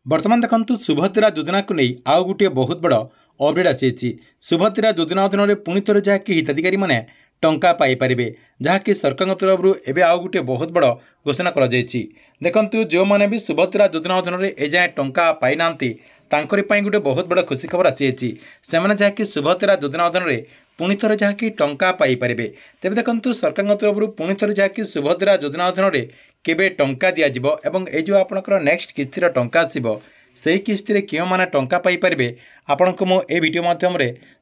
बर्तमान देखु सुभद्रा योजना को नहीं आउ गोटे बहुत बड़ अपडेट आसी। सुभद्रा योजना अधीन पुणी थोड़े जहाँकि हिताधिकारी मैंने टंका पाइपर जहाँकि सरकार तरफ एवं आउ गोटे बहुत बड़ घोषणा कर देखु जो मैंने भी सुभद्रा योजना अधीन एजाएँ टंका पाई ना गोटे बहुत बड़ खुशी खबर आसी से जहाँकि सुभद्रा योजना अधीन पुणी थोड़े जहाँकि टंका पाइपर। तेज देखु सरकार तरफ पुणी थोड़े जहाँकि सुभद्रा योजना अधीन केबे टंका दिज्व एवं ये जो आपंकर नेक्स्ट किस्तिर टंका आसो से किस्ती में क्यों मैंने टंका पाइपर आपण को मुझे वीडियो माध्यम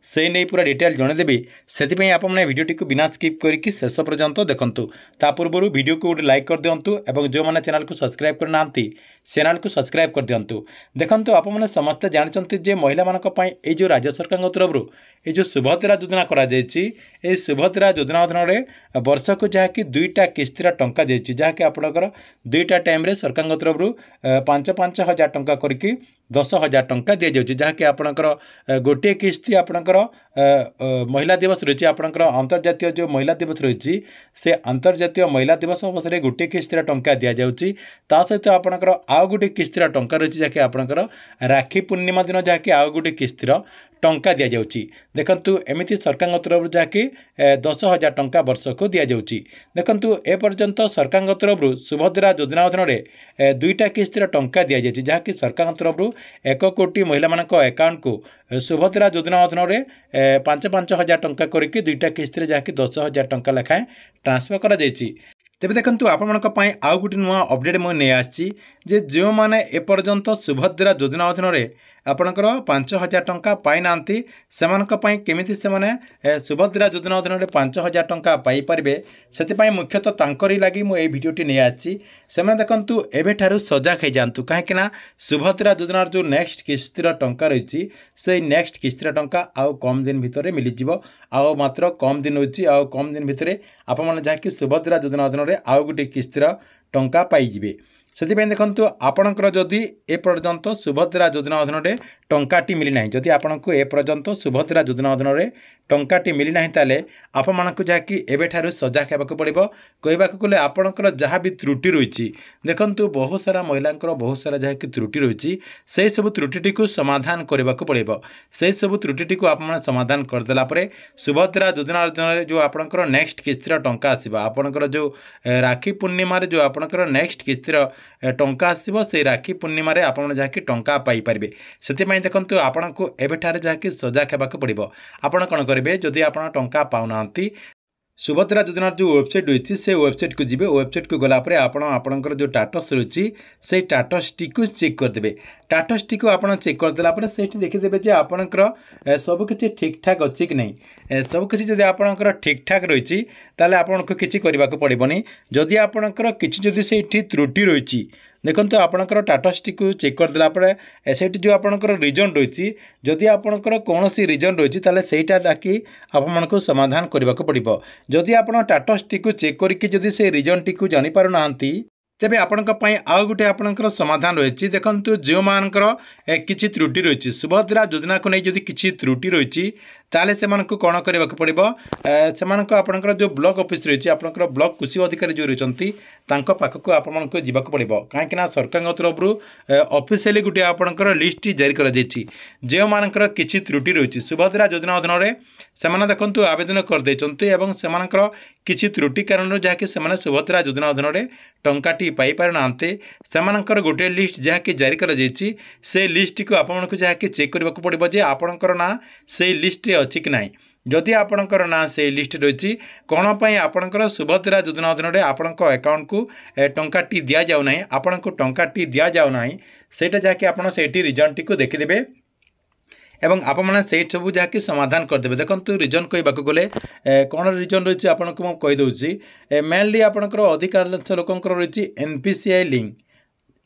से नहीं पूरा डिटेल जनईदेवी से आपने वीडियोटी को बिना स्किप करके शेष पर्यंत देखूँ। ता पूर्व वीडियो को गोटे लाइक कर दिंतु और जो मैंने चैनल को सब्सक्राइब करना चैनल को सब्सक्राइब कर दिंतु। देखो आपने समस्ते जानते महिला ये जो राज्य सरकार तरफ ये जो सुभद्रा योजना कर सुभद्रा योजना अधीन वर्ष को जहाँकि दुईटा किस्तीर टंका देती जहाँकि आपंकर दुईटा टाइम सरकार तरफ 5,000 हजार टंका करके 10,000 टंका दि जाऊँगी जहाँकि आपंकर गोटे किस्ती आपंकर महिला दिवस रही आपंकर अंतर्जातीय जो महिला दिवस रही से अंतर्जातीय महिला दिवस अवसर में गोटे किस्तीर टंका दि जाऊँगी सहित आपंकर आउ गोटे किस्तीर टंका रही जहाँकि आपंकर राखी पूर्णिमा दिन जहाँकि आउ गोटे किस्तीर टंका दि जाऊँगी। देखु एमती सरकार तरफ जहाँकि 10,000 टंका वर्ष को दि जाऊँगी। देखु एपर्यंत सरकार तरफ सुभद्रा योजना अधीन दुईटा किस्तीर टंका दि जाए जहाँकि सरकार तरफ 1 कोटी महिला अकाउंट को सुभद्रा योजना अधीन 5,000 हजार टंका करके दुईटा किस्ती जहाँकि 10,000 टंका लेखाएं ट्रांसफर कर। तेज देखु आपण आउ गोटे नुआ अपडेट मुझे नहीं आसी जो मैंने एपर्यंत सुभद्रा योजना अधीन आपंकर 5,000 टंका पाई ना केमिति से सुभद्रा योजना अधीन 5,000 टंका पाइपर से मुख्यतः तांकरी लगी मुझे भिडियोटी नहीं आसी से देखु एवं सजग हो जातु कहीं सुभद्रा योजना जो नेक्स्ट किस्तीर टंका रही से नेक्स्ट किस्तीर टंका आउ कम दिन भितर मिलଯିव आउ मात्र कम दिन होची आउ कम दिन भितर आप जहाँकि सुभद्रा योजना अधीन आउ गोटे किस्तीर टंका पाइबे। से देखु आपणकर जदि एपर्यंत सुभद्रा योजना अधीन टंकाटी मिलना जदि आपको एपर्यंत सुभद्रा योजना अधीन टंकाटी मिलना ताले आपको जहाँकि एवं सजग होगा पड़ो कहवाक गले आपणकर जहाँ भी त्रुटि रही देखु बहुत सारा महिला बहुत सारा जहाँकि त्रुटि रही से सब त्रुटि को समाधान करने को पड़ो से सब त्रुटि को आप समाधान करदेला सुभद्रा योजना अधीन जो आपंकर नेक्स्ट किस्तीर टंका आसो आपंकर जो राखी पूर्णिम जो आपंकर नेक्स्ट किस्तीर टंका आसो से राखी पूर्णिम आप जहाँकि टंका पाइपर से देखो आपन को एवं जहाँकि सजग होगा पड़ो आपड़ कौन करेंगे जदि आप टंका पाऊना सुभद्रा योजना जो वेबसाइट रही से वेबसाइट को जीवे वेबसाइट को गलापर आपणकर जो टाटस रही से टाटस टी को चेक करदे टाटस टी को आप चेक करदेला से देखीदे आपणकर सबकि ठीक ठाक अच्छी कि नहीं सबकि जब आपणकर ठीक ठाक रही ताले आपको किसी करने को पड़ोनी जदि आपणकर किसी से त्रुटि रही देखो आपणकर टाटस टी को चेक करदेला से जो आपणकर रिजन रही जदि आपणकर कौन सी रिजन रही ताले सेटा डाकी आपको समाधान करने को पड़ो जदि आप टाटस टी को चेक करके जदि से रिजन टी को जापर ना तेबे आपंपाई आउ गोटे आपंकर समाधान रही देखु जो मानकर किसी त्रुटि रही सुभद्रा योजना को नहीं जदि किसी त्रुटि रही ताले से कौन करने को पड़ो से आपंकर जो ब्लॉक ऑफिस रही आपंकर ब्लॉक कृषि अधिकारी जो रही पाखक आपको जावाक पड़ो कहीं सरकार तरफ ऑफिशियली गोटे आपंकर लिस्ट जारी कर जो मानकर किसी त्रुटि रही सुभद्रा योजना अधीन से देखु आवेदन करदे किसी त्रुटि कारण जहाँकि सुभद्रा योजना अधीन टंकाटी पाइपर ना से गोटे लिस्ट जहाँकि जारी कर से लिस्ट को आपको जहाँकि चेक करने को पड़ो जे आपणकर ना से लिस्ट अच्छी कि नहीं जदि आपणकर ना से लिस्ट रही कौन पाई आपणकर सुभद्रा योजना अधीन आपण अकाउंट को टंकाटी दि जाऊना आपको टंकाटी दि जाऊना सेटा जहाँकि आप रिजन टी को देखीदे एवं आप सब जहाँकि समाधान करदे देखो रिजन कहवाक गले कौन रिजन रही आपको मुझे कहीदे मेनली आपंकर अधिकांश लोकंर रही NPCI लिंक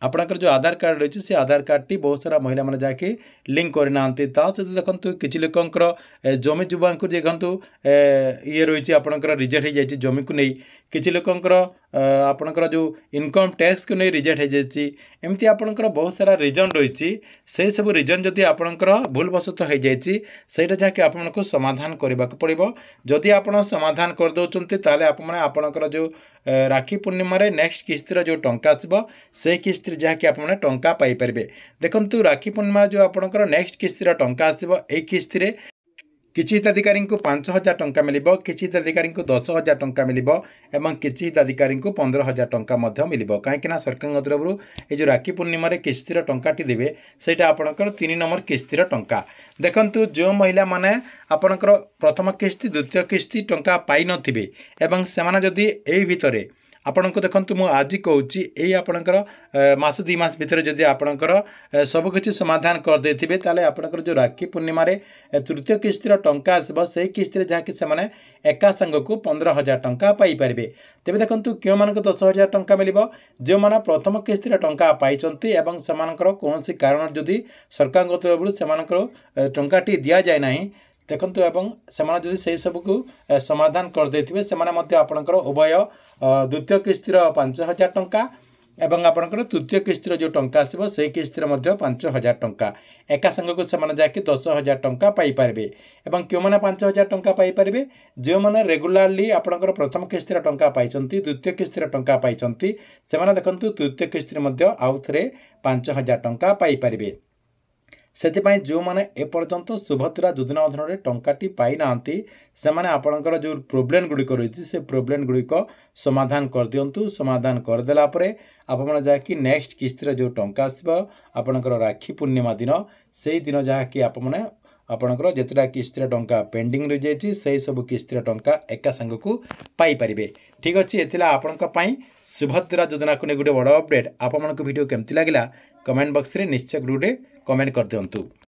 आपंकर जो आधार कार्ड रही से आधार कार्ड टी बहुत सारा महिला मैंने जहाँकि लिंक करना सहित देखो किसी लोकंर जमी जुबा देखु ये रही आपंकर रिजेक्ट हो जाए जमी को नहीं किसी लोकंर आपणकर जो इनकम टैक्स को नहीं रिजेक्ट हो जाए एमती आपणकर बहुत सारा रिजन रही से सब रिजन जदि आपणकर भूलवशतः हो जाए सहीटा जहाँकि आपको समाधान करने को पड़ो जदि आप समाधान करदे ताले आपणकर जो राखी पूर्णिम नेक्स्ट किस्तिर जो टंका आसब से किस्ती जहाँकि आपने टंका पाइपर देखु राखी पूर्णिमा जो आपणकर नेक्स्ट किस्तिर टंका आसब यही किस्ती किसी हिताधिकारी को 5,000 टंका मिल किसी हिताधिकारी को 10,000 टंका मिल एवं किसी हिताधिकारी को 15,000 टंका मिल कहीं सरकार तरफ ये राखी पूर्णिम किस्तिर टंकाटी देवे सहीटा आपणकर 3 नंबर किस्तिर टंका देखंतु जो महिला माने आपणकर प्रथम किस्ती द्वितीय किस्ती टंका पाई नथिबे एवं सेमाने जदि एई भितरे आपण को देखो मुझे आज कहूँ यही आपणकर मास 2 मास भितर जदि आपणकर सबकि समाधान करदे ताले आपणकर जो राखी पूर्णिम तृतीय किस्तिर टंका आसब से किस्ती जहाँकि से एका संग को 15,000 टंका पाइपर तेज देखो क्यों मान 10,000 टंका मिल जो मैंने प्रथम किस्तिर टंका पाई से कौन कारण जदि सरकार तरफ से टंकाटी दि जाए ना देखु एवं से सबको समाधान करदे से आपणकर उभय द्वितीय किस्तिर 5,000 टंका एवं आपणकर तृतीय किस्तिर जो टंका आसब से किस्तिर 5,000 टंका एका संग को से जाकि 10,000 टंका पाइपर एवं क्यों मैंने 5,000 टंका पाइपर जो मैंने रेगुलारली आपणकर प्रथम किस्तिर टंका पाई द्वितीय किस्तिर टंका पाई से देखो तृतीय किस्तिर आउ थे 5,000 टंका पाइपर से जो मैंने एपर्यंत सुभद्रा योजना अधीन टंकाटी पाई ना से आपणकर जो प्रोब्लेम गुड़िक रही से प्रोब्लेम गुड़िक समाधान कर दिंतु समाधान करदेला आपण जहाँकि नेक्स्ट किस्तिर जो टंका आसब आपणकर राखी पूर्णिमा दिन से दिन जहाँकि आपने आपणकर जितेटा किस्तिर टंका पेंडिंग रही जाइए से सब किस्तिर टंका एका संग को पाइपर ठीक अच्छे ये आपण सुभद्रा योजना को नहीं गोटे बड़ अपडेट आपण भिडियो केमती लगे कमेंट बॉक्स रे निश्चय गोटे कमेंट कर दिंतु।